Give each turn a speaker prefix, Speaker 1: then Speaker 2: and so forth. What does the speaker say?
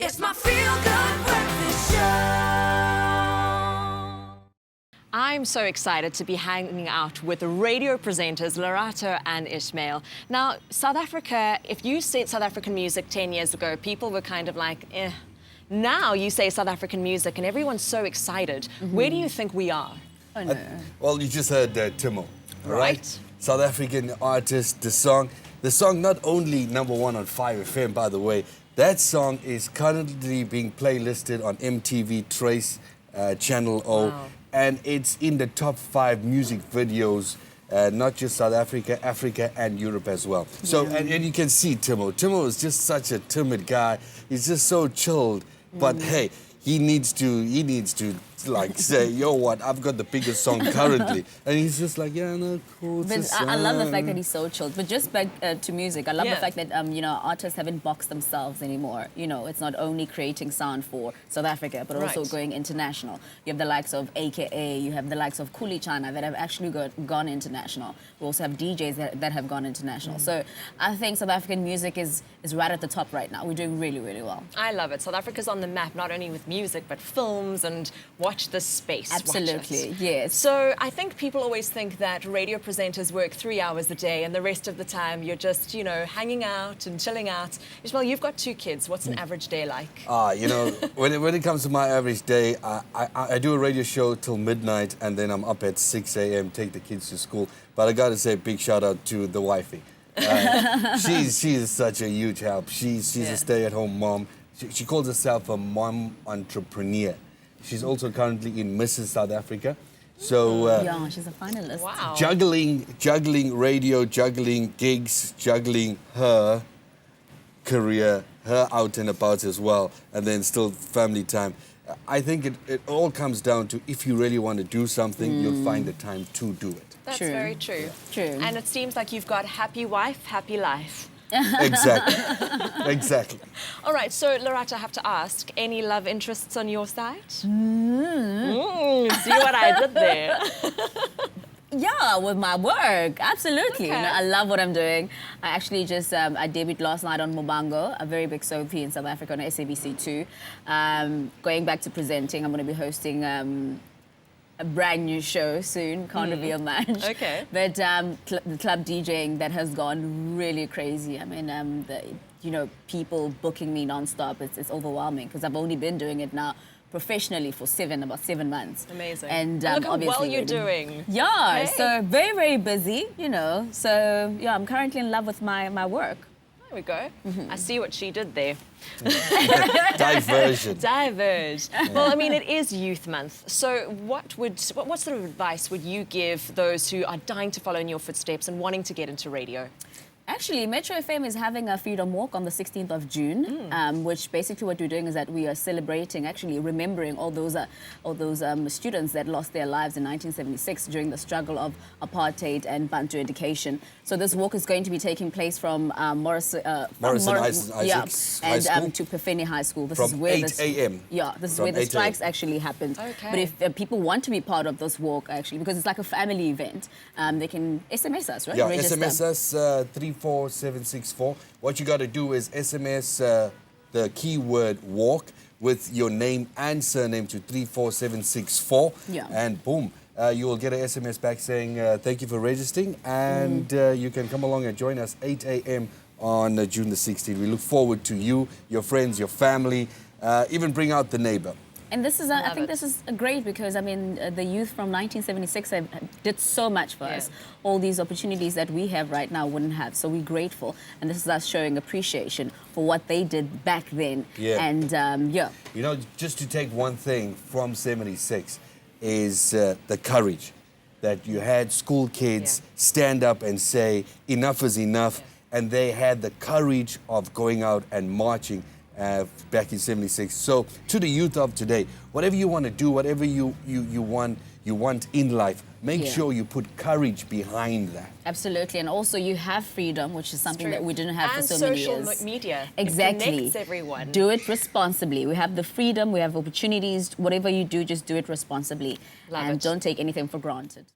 Speaker 1: It's my feel-good breakfast show.
Speaker 2: I'm so excited to be hanging out with the radio presenters Lerato and Ishmael. Now, South Africa, if you said South African music 10 years ago, people were kind of like, eh. Now you say South African music and everyone's so excited. Where do you think we are?
Speaker 3: Oh, no.
Speaker 4: Well, you just heard Timo,
Speaker 2: Right.
Speaker 4: South African artist, the song not only #1 on 5FM, by the way, that song is currently being playlisted on MTV Trace Channel O,
Speaker 2: Wow.
Speaker 4: and it's in the top 5 music videos, not just South Africa, Africa and Europe as well. So, and you can see Timo. Timo is just such a timid guy. He's just so chilled, but hey, he needs to like say, yo, what, I've got the biggest song currently. And he's just like, yeah, no, cool.
Speaker 3: But I love the fact that he's so chilled. But just back to music, I love the fact that, artists haven't boxed themselves anymore. You know, it's not only creating sound for South Africa, but also going international. You have the likes of AKA, you have the likes of Kuli Chana that have actually gone international. We also have DJs that have gone international. So I think South African music is right at the top right now. We're doing really, really well.
Speaker 2: I love it. South Africa's on the map, not only with music, but films, and watch this space.
Speaker 3: Absolutely, yes.
Speaker 2: So I think people always think that radio presenters work 3 hours a day and the rest of the time you're just, hanging out and chilling out. Ishmael, you've got 2 kids. What's an average day like?
Speaker 4: When it comes to my average day, I do a radio show till midnight and then I'm up at 6 a.m., take the kids to school. But I got to say a big shout out to the wifey. She's such a huge help. She's a stay-at-home mom. She calls herself a mom entrepreneur. She's also currently in Mrs. South Africa. So
Speaker 3: yeah, she's a finalist.
Speaker 2: Wow.
Speaker 4: Juggling radio, juggling gigs, juggling her career, her out and about as well, and then still family time. I think it all comes down to, if you really want to do something, you'll find the time to do it.
Speaker 2: That's
Speaker 3: True.
Speaker 2: very true.
Speaker 3: True.
Speaker 2: And it seems like you've got happy wife, happy life.
Speaker 4: Exactly.
Speaker 2: All right, so Lerato, I have to ask, any love interests on your side? See what I did there?
Speaker 3: Yeah, with my work, absolutely.
Speaker 2: Okay.
Speaker 3: I love what I'm doing. I actually just, I debuted last night on Mobango, a very big soap in South Africa on SABC2. Going back to presenting, I'm going to be hosting a brand new show soon, can't reveal much.
Speaker 2: Okay.
Speaker 3: But the club DJing, that has gone really crazy. I mean, people booking me nonstop, it's overwhelming because I've only been doing it now professionally for about 7 months.
Speaker 2: Amazing.
Speaker 3: And
Speaker 2: look how
Speaker 3: obviously
Speaker 2: well you're doing.
Speaker 3: Yeah,
Speaker 2: Hey.
Speaker 3: so very, very busy, So yeah, I'm currently in love with my work.
Speaker 2: There we go. I see what she did there.
Speaker 4: Diversion.
Speaker 2: Diverge. Well, I mean, it is Youth Month. So what sort of advice would you give those who are dying to follow in your footsteps and wanting to get into radio?
Speaker 3: Actually, Metro FM is having a Freedom Walk on the 16th of June, which basically what we're doing is that we are celebrating, actually remembering all those students that lost their lives in 1976 during the struggle of apartheid and Bantu education. So this walk is going to be taking place from Morrison
Speaker 4: Isaacs High School
Speaker 3: to Pefeni High School. This
Speaker 4: from
Speaker 3: is where
Speaker 4: 8 a.m.
Speaker 3: Yeah, this is
Speaker 4: From
Speaker 3: where the
Speaker 4: 8
Speaker 3: strikes actually happened.
Speaker 2: Okay.
Speaker 3: But if people want to be part of this walk, actually, because it's like a family event, they can SMS us, right?
Speaker 4: Yeah,
Speaker 3: Register.
Speaker 4: SMS us 34764. What you got to do is SMS the keyword walk with your name and surname to 34764.
Speaker 3: Yeah.
Speaker 4: And boom, you will get an SMS back saying thank you for registering, and you can come along and join us 8 a.m. on June the 16th. We look forward to you, your friends, your family, even bring out the neighbor.
Speaker 3: And this is, I think this is great because, I mean, the youth from 1976 did so much for us. All these opportunities that we have right now wouldn't have. So we're grateful. And this is us showing appreciation for what they did back then.
Speaker 4: Yeah.
Speaker 3: And,
Speaker 4: You know, just to take one thing from 76 is the courage that you had school kids stand up and say, enough is enough. And they had the courage of going out and marching back in 76. So to the youth of today, whatever you want to do, whatever you want in life, make sure you put courage behind that.
Speaker 3: Absolutely. And also you have freedom, which is something that we didn't have for so many years.
Speaker 2: And social media.
Speaker 3: Exactly.
Speaker 2: It connects everyone.
Speaker 3: Do it responsibly. We have the freedom, we have opportunities. Whatever you do, just do it responsibly.
Speaker 2: Love
Speaker 3: and
Speaker 2: it.
Speaker 3: don't take anything for granted.